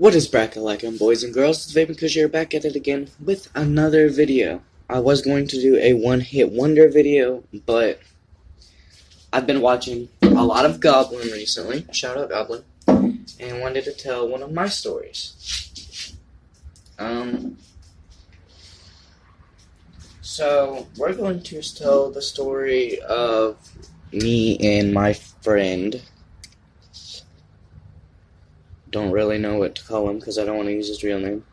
What is bracket-like, boys and girls? It's Vaping Kush here, back at it again with another video. I was going to do a one-hit wonder video, but I've been watching a lot of Goblin recently, shout out Goblin, and wanted to tell one of my stories. So we're going to tell the story of me and my friend. Don't really know what to call him because I don't want to use his real name.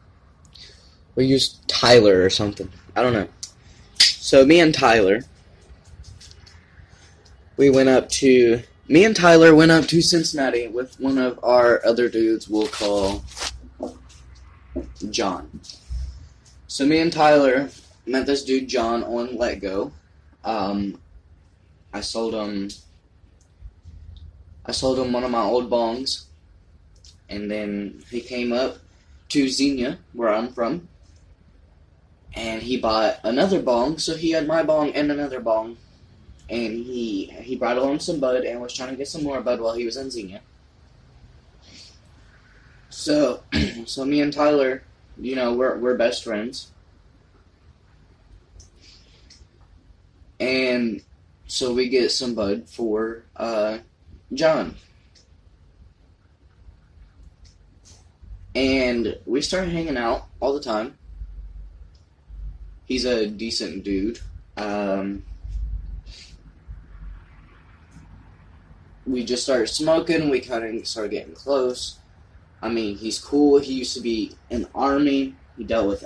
We'll use Tyler or something. I don't know. So me and Tyler went up to Cincinnati with one of our other dudes we'll call John. So me and Tyler met this dude John on Let Go. I sold him one of my old bongs. And then he came up to Xenia, where I'm from, and he bought another bong, so he had my bong and another bong, and he brought along some bud and was trying to get some more bud while he was in Xenia. So me and Tyler, we're best friends, and so we get some bud for John. And we started hanging out all the time. He's a decent dude. We just started smoking. We kind of started getting close. I mean, he's cool. He used to be in the Army. He dealt with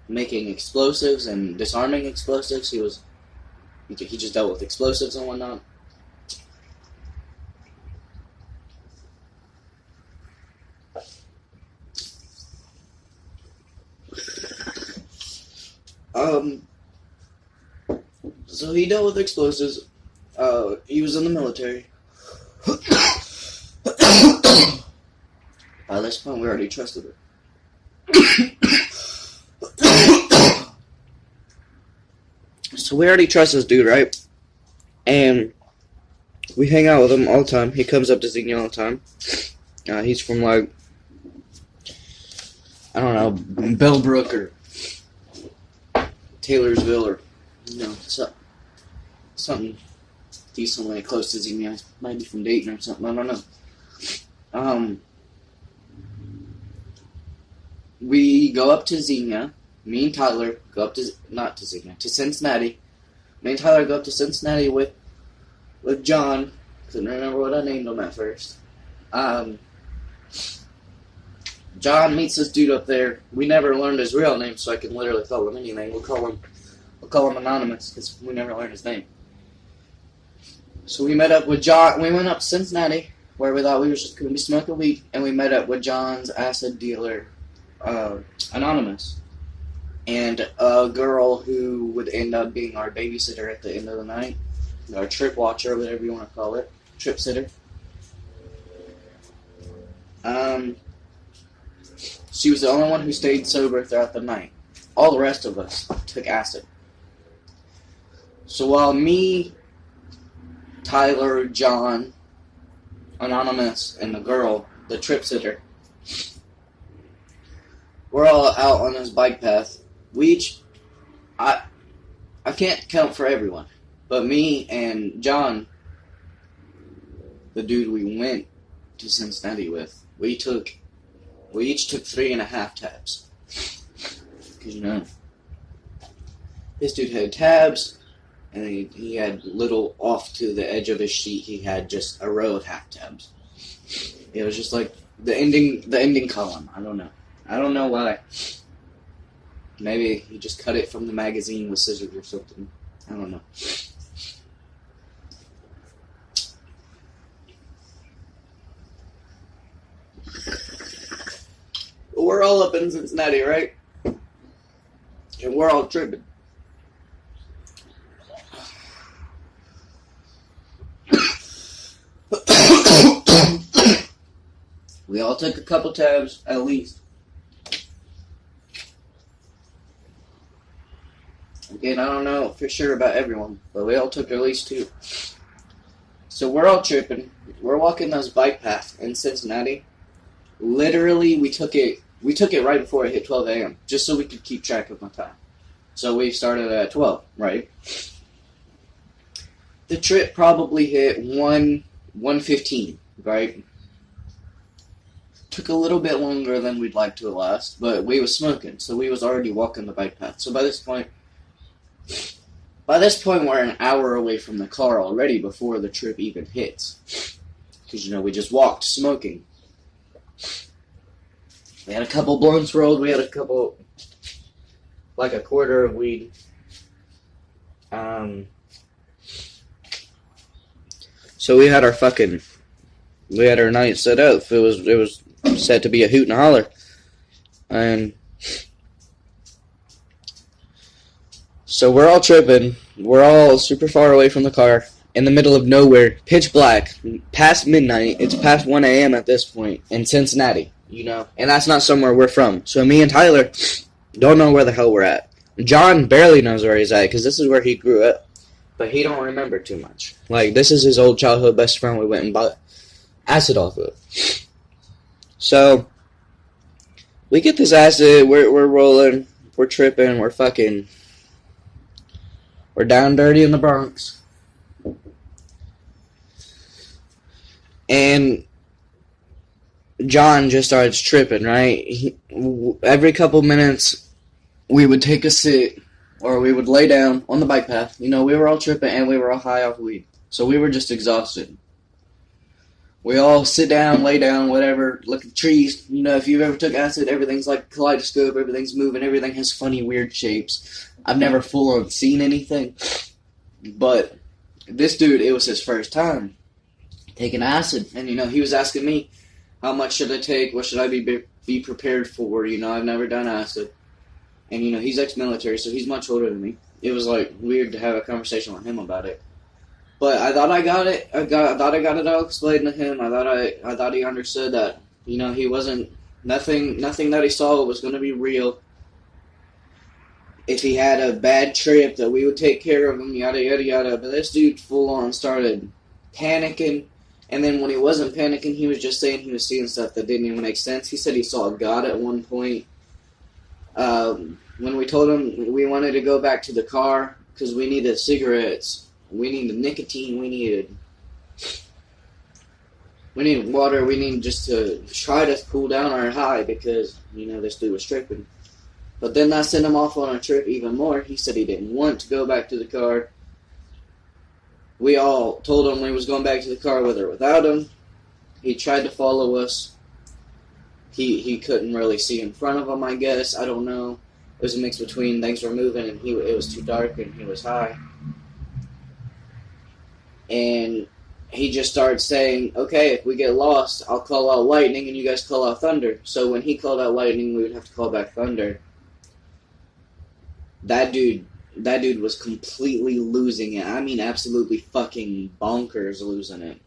making explosives and disarming explosives. He just dealt with explosives and whatnot. So he dealt with explosives. He was in the military. By this point, we already trusted her. So we already trust this dude, right? And we hang out with him all the time. He comes up to Xenia all the time. He's from, I don't know, Bellbrook or Taylorsville or, something decently close to Xenia. Might be from Dayton or something, I don't know. We go up to Xenia. Me and Tyler go up to, to Cincinnati. Me and Tyler go up to Cincinnati with John. Couldn't remember what I named him at first. John meets this dude up there. We never learned his real name, so I can literally call him anything. We'll call him Anonymous, because we never learned his name. So we met up with John. We went up to Cincinnati, where we thought we were just going to be smoking weed, and we met up with John's acid dealer, Anonymous, and a girl who would end up being our babysitter at the end of the night, our trip watcher, whatever you want to call it, trip sitter. She was the only one who stayed sober throughout the night. All the rest of us took acid. So while me, Tyler, John, Anonymous, and the girl, the trip sitter, we're all out on this bike path. I can't count for everyone, but me and John, the dude we went to Cincinnati with, we each took 3.5 tabs. Because, this dude had tabs, and he had little off to the edge of his sheet, he had just a row of half tabs. It was just like the ending column. I don't know why. Maybe he just cut it from the magazine with scissors or something. I don't know. We're all up in Cincinnati, right? And we're all tripping. We all took a couple tabs, at least. Again, I don't know for sure about everyone, but we all took at least 2. So we're all tripping. We're walking this bike path in Cincinnati. Literally, we took it right before it hit 12 a.m. just so we could keep track of my time. So we started at 12, right? The trip probably hit 1:15, right? Took a little bit longer than we'd like to last, but we was smoking, so we was already walking the bike path. So by this point, we're an hour away from the car already before the trip even hits. Because, we just walked smoking. We had a couple blunts rolled. We had a couple, like a quarter of weed. So we had our night set up. It was set to be a hoot and a holler. And so we're all tripping. We're all super far away from the car, in the middle of nowhere, pitch black, past midnight. It's past 1 a.m. at this point in Cincinnati, and that's not somewhere we're from. So me and Tyler don't know where the hell we're at. John barely knows where he's at because this is where he grew up, but he don't remember too much. Like, this is his old childhood best friend we went and bought acid off of. So we get this acid, we're rolling, we're tripping, we're down dirty in the Bronx. And John just starts tripping, right? Every couple minutes, we would take a sit, or we would lay down on the bike path. We were all tripping, and we were all high off weed. So we were just exhausted. We all sit down, lay down, whatever, look at trees. If you've ever took acid, everything's like a kaleidoscope, everything's moving, everything has funny, weird shapes. I've never full-on seen anything. But this dude, it was his first time taking acid. And, he was asking me, how much should I take? What should I be prepared for? I've never done acid. And, he's ex-military, so he's much older than me. It was, weird to have a conversation with him about it. But I thought I got it. I thought I got it all explained to him. I thought he understood that, he wasn't, nothing that he saw was going to be real. If he had a bad trip, that we would take care of him, yada, yada, yada. But this dude full-on started panicking. And then when he wasn't panicking, he was just saying he was seeing stuff that didn't even make sense. He said he saw God at one point. When we told him we wanted to go back to the car because we needed cigarettes, we needed nicotine, we needed water, we needed just to try to cool down our high because, this dude was tripping. But then that sent him off on a trip even more. He said he didn't want to go back to the car. We all told him we was going back to the car with or without him. He tried to follow us. He couldn't really see in front of him, I guess. I don't know. It was a mix between things were moving and it was too dark and he was high. And he just started saying, okay, if we get lost, I'll call out lightning and you guys call out thunder. So when he called out lightning, we would have to call back thunder. That dude was completely losing it. I mean, absolutely fucking bonkers losing it.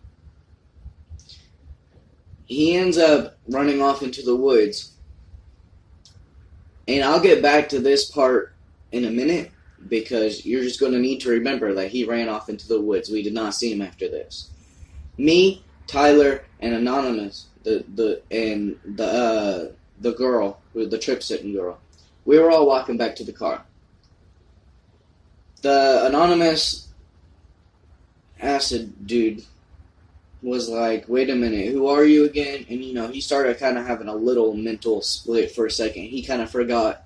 He ends up running off into the woods. And I'll get back to this part in a minute, because you're just going to need to remember that he ran off into the woods. We did not see him after this. Me, Tyler, and Anonymous, the girl, the trip-sitting girl, we were all walking back to the car. The Anonymous acid dude was like, wait a minute, who are you again? And, he started kind of having a little mental split for a second. He kind of forgot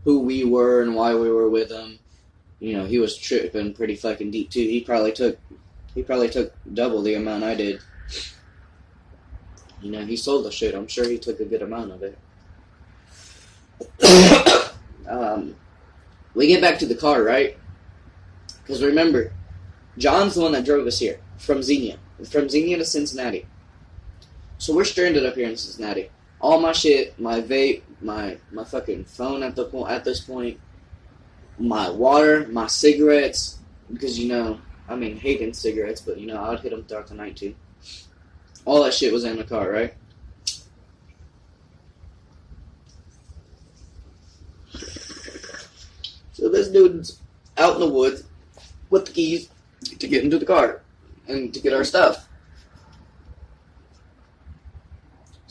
who we were and why we were with him. He was tripping pretty fucking deep, too. He probably took double the amount I did. He sold the shit. I'm sure he took a good amount of it. We get back to the car, right? Because remember, John's the one that drove us here, from Xenia to Cincinnati. So we're stranded up here in Cincinnati. All my shit, my vape, my fucking phone at this point, my water, my cigarettes, because hating cigarettes, but I would hit them throughout the night too. All that shit was in the car, right? So this dude's out in the woods with the keys to get into the car and to get our stuff.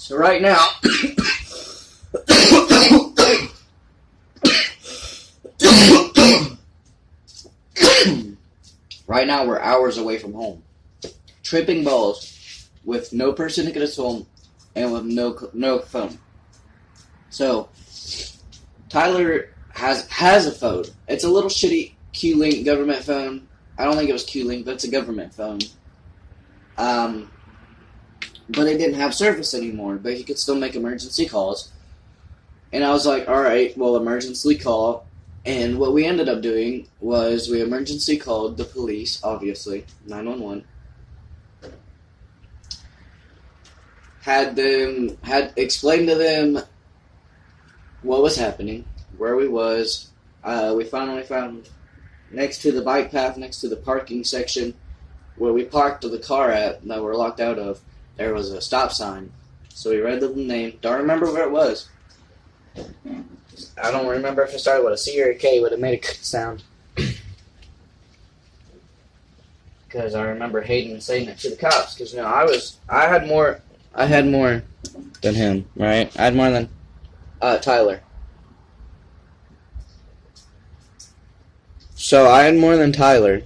So right now, right now we're hours away from home, tripping balls with no person to get us home, and with no phone. So Tyler has a phone. It's a little shitty Q-Link government phone. I don't think it was Q-Link, but it's a government phone. But it didn't have service anymore, but he could still make emergency calls. And I was like, alright, well, emergency call. And what we ended up doing was we emergency called the police, obviously, 911. Had explained to them what was happening, where we was. We finally found next to the bike path, next to the parking section, where we parked the car at that we're locked out of, there was a stop sign. So we read the name. Don't remember where it was. I don't remember if it started with a C or a K, but it made a sound. Because I remember hating saying it to the cops. Because I had more than him, right? I had more than Tyler. So I had more than Tyler.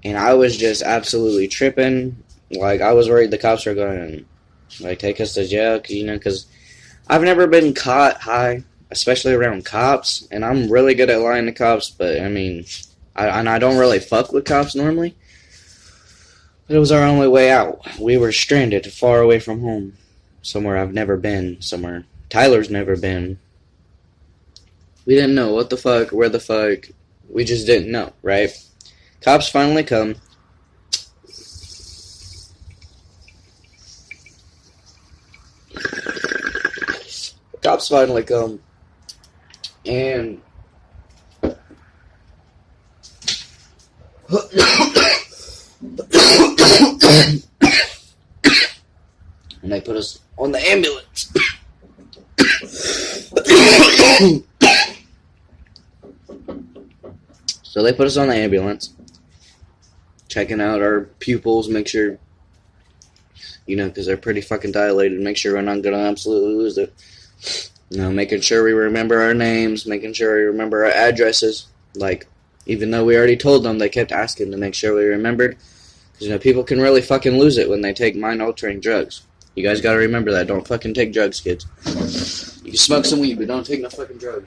And I was just absolutely tripping. Like, I was worried the cops were going to, take us to jail. Because I've never been caught high, especially around cops. And I'm really good at lying to cops. But, I don't really fuck with cops normally. But it was our only way out. We were stranded far away from home. Somewhere I've never been. Somewhere Tyler's never been. We didn't know what the fuck, where the fuck. We just didn't know, right? Cops finally come. Cops finally come. And and they put us on the ambulance. So they put us on the ambulance, checking out our pupils, make sure, because they're pretty fucking dilated, make sure we're not going to absolutely lose it. Making sure we remember our names, making sure we remember our addresses. Like, even though we already told them, they kept asking to make sure we remembered. Because, people can really fucking lose it when they take mind-altering drugs. You guys gotta remember that. Don't fucking take drugs, kids. You can smoke some weed, but don't take no fucking drugs.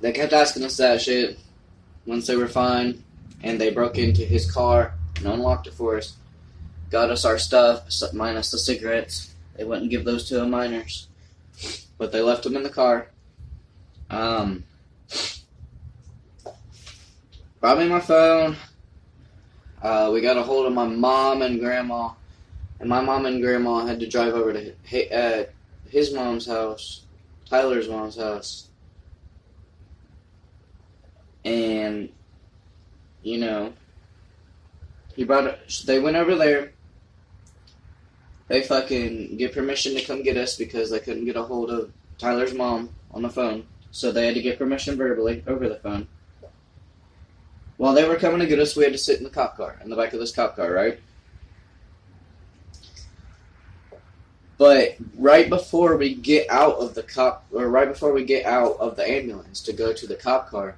They kept asking us that shit. Once they were fine, and they broke into his car and unlocked it for us. Got us our stuff, minus the cigarettes. They wouldn't give those to the minors. But they left them in the car. Brought me my phone. We got a hold of my mom and grandma. And my mom and grandma had to drive over to his mom's house, Tyler's mom's house. And, they went over there. They fucking get permission to come get us because they couldn't get a hold of Tyler's mom on the phone. So they had to get permission verbally over the phone. While they were coming to get us, we had to sit in the cop car, in the back of this cop car, right? But right before we get out of the ambulance to go to the cop car,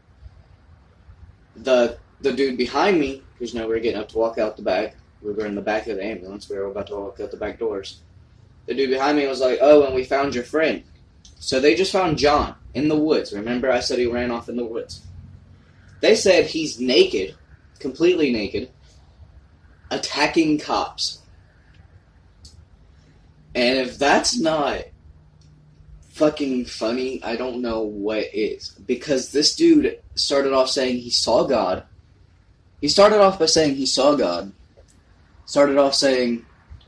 the dude behind me, because we were getting up to walk out the back. We were in the back of the ambulance. We were about to walk out the back doors. The dude behind me was like, "Oh, and we found your friend." So they just found John in the woods. Remember I said he ran off in the woods. They said he's naked, completely naked, attacking cops. And if that's not fucking funny, I don't know what is. Because this dude started off saying he saw God. He started off by saying he saw God. Started off saying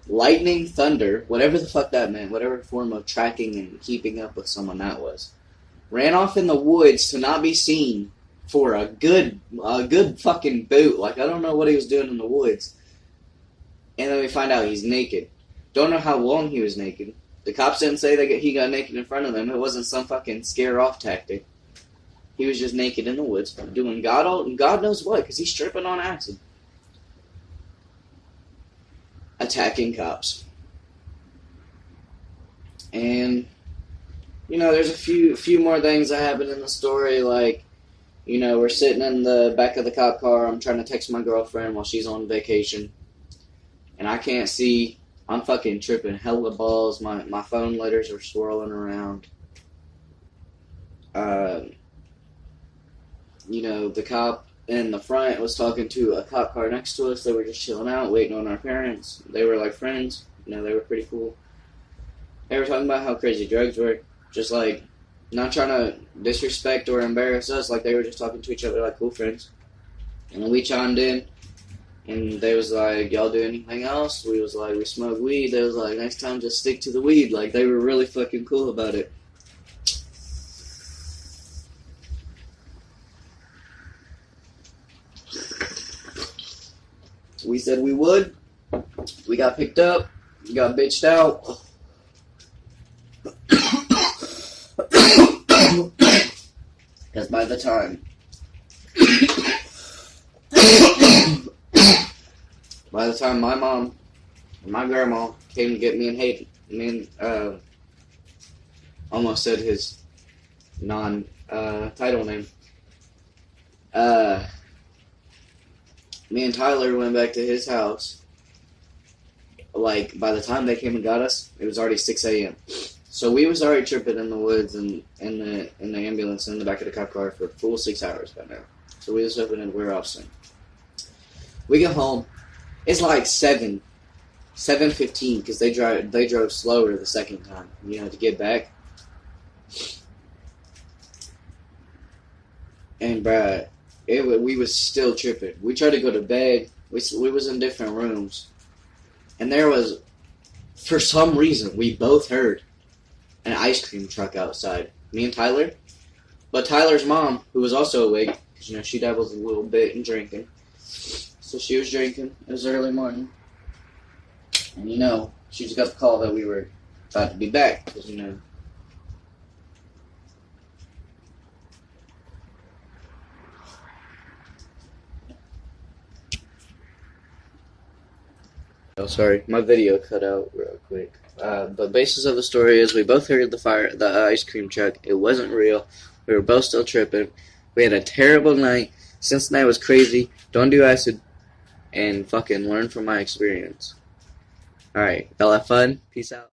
lightning, thunder, whatever the fuck that meant, whatever form of tracking and keeping up with someone that was. Ran off in the woods to not be seen for a good fucking boot. Like, I don't know what he was doing in the woods. And then we find out he's naked. Don't know how long he was naked. The cops didn't say that he got naked in front of them. It wasn't some fucking scare-off tactic. He was just naked in the woods, doing God knows what, because he's tripping on acid. Attacking cops. And, you know, there's a few more things that happened in the story, like, you know, we're sitting in the back of the cop car, I'm trying to text my girlfriend while she's on vacation, and I can't see, I'm fucking tripping, hella balls, my phone letters are swirling around. You know, the cop in the front was talking to a cop car next to us. They were just chilling out, waiting on our parents. They were like friends. You know, they were pretty cool. They were talking about how crazy drugs were. Just like, not trying to disrespect or embarrass us. Like, they were just talking to each other like cool friends. And then we chimed in. And they was like, y'all do anything else? We was like, we smoke weed. They was like, next time just stick to the weed. Like, they were really fucking cool about it. We said we would. We got picked up. We got bitched out. Because by the time my mom and my grandma came to get me and Hayden, almost said his non-title name. Me and Tyler went back to his house. Like, by the time they came and got us, it was already 6 a.m. So we was already tripping in the woods and in the ambulance in the back of the cop car for a full 6 hours by now. So we was hoping that we were off soon. We get home. It's like 7:15 because they drove slower the second time, you know, to get back. And bruh, we was still tripping. We tried to go to bed. We was in different rooms. And there was, for some reason, we both heard an ice cream truck outside. Me and Tyler. But Tyler's mom, who was also awake, because, you know, she dabbles a little bit in drinking. So she was drinking. It was early morning. And, you know, she just got the call that we were about to be back. Because, you know, oh, sorry, my video cut out real quick. But basis of the story is we both heard the ice cream truck. It wasn't real. We were both still tripping. We had a terrible night. Cincinnati was crazy. Don't do acid. And fucking learn from my experience. Alright, y'all have fun. Peace out.